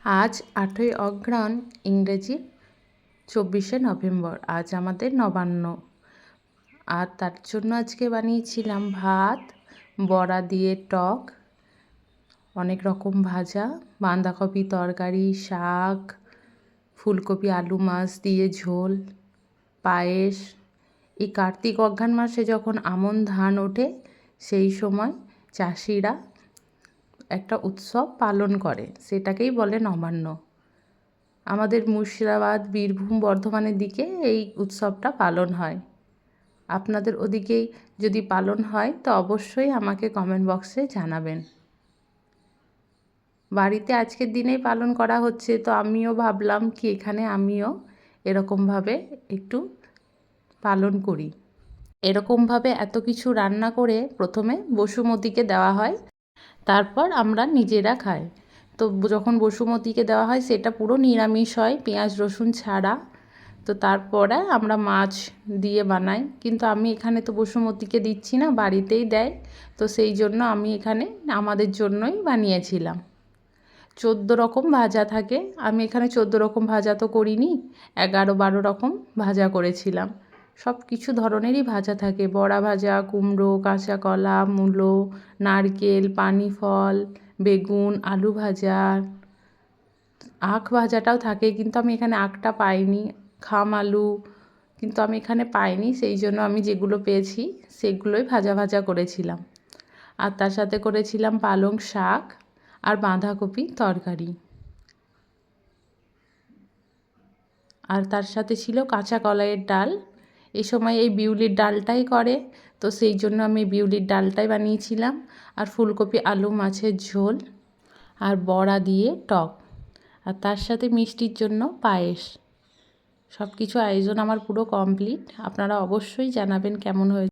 আজ 8ই অগ্রহায়ণ, ইংরেজি 24শে নভেম্বর। আজ আমাদের নবান্ন। আর তার জন্য আজকে বানিয়েছিলাম ভাত, বড়া দিয়ে টক, অনেক রকম ভাজা, বাঁধাকপি তরকারি, শাক, ফুলকপি আলু মাছ দিয়ে ঝোল, পায়েস। এই কার্তিক অঘ্রাণ মাসে যখন আমন ধান ওঠে, সেই সময় চাষিরা একটা উৎসব পালন করে, সেটাকেই বলে নবান্ন। আমাদের মুর্শিদাবাদ, বীরভূম, বর্ধমানের দিকে এই উৎসবটা পালন হয়। আপনাদের ওদিকে যদি পালন হয় তো অবশ্যই আমাকে কমেন্ট বক্সে জানাবেন। বাড়িতে আজকের দিনেই পালন করা হচ্ছে, তো আমিও ভাবলাম কি এখানে আমিও এরকমভাবে একটু পালন করি। এরকমভাবে এত কিছু রান্না করে প্রথমে বসুমতীকে দেওয়া হয়, তারপর আমরা নিজেরা খাই। তো যখন বসুমতীকে দেওয়া হয় সেটা পুরো নিরামিষ হয়, পেঁয়াজ রসুন ছাড়া। তো তারপরে আমরা মাছ দিয়ে বানাই, কিন্তু আমি এখানে তো বসুমতীকে দিচ্ছি না, বাড়িতেই দেয়। তো সেই জন্য আমি এখানে আমাদের জন্যই বানিয়েছিলাম। 14 রকম ভাজা থাকে, আমি এখানে 14 রকম ভাজা তো করিনি, 11-12 রকম ভাজা করেছিলাম। সব কিছু ধরনেরই ভাজা থাকে, বড়া ভাজা, কুমড়ো, কাঁচা কলা, মূলো, নারকেল, পানি ফল, বেগুন, আলু ভাজা, আখ ভাজাটাও থাকে, কিন্তু আমি এখানে আখটা পাইনি, খাম আলু কিন্তু আমি এখানে পাইনি, সেই জন্য আমি যেগুলো পেয়েছি সেগুলোই ভাজা ভাজা করেছিলাম। আর তার সাথে করেছিলাম পালং শাক আর বাঁধাকপি তরকারি। আর তার সাথে ছিল কাঁচা কলাইয়ের ডাল। এই সময় এই বিউলির ডালটাই করে, তো সেই জন্য আমি বিউলির ডালটাই বানিয়েছিলাম। আর ফুলকপি আলু মাছের ঝোল, আর বড়া দিয়ে টক, আর তার সাথে মিষ্টির জন্য পায়েস। সব কিছু আয়োজন আমার পুরো কমপ্লিট। আপনারা অবশ্যই জানাবেন কেমন হয়েছে।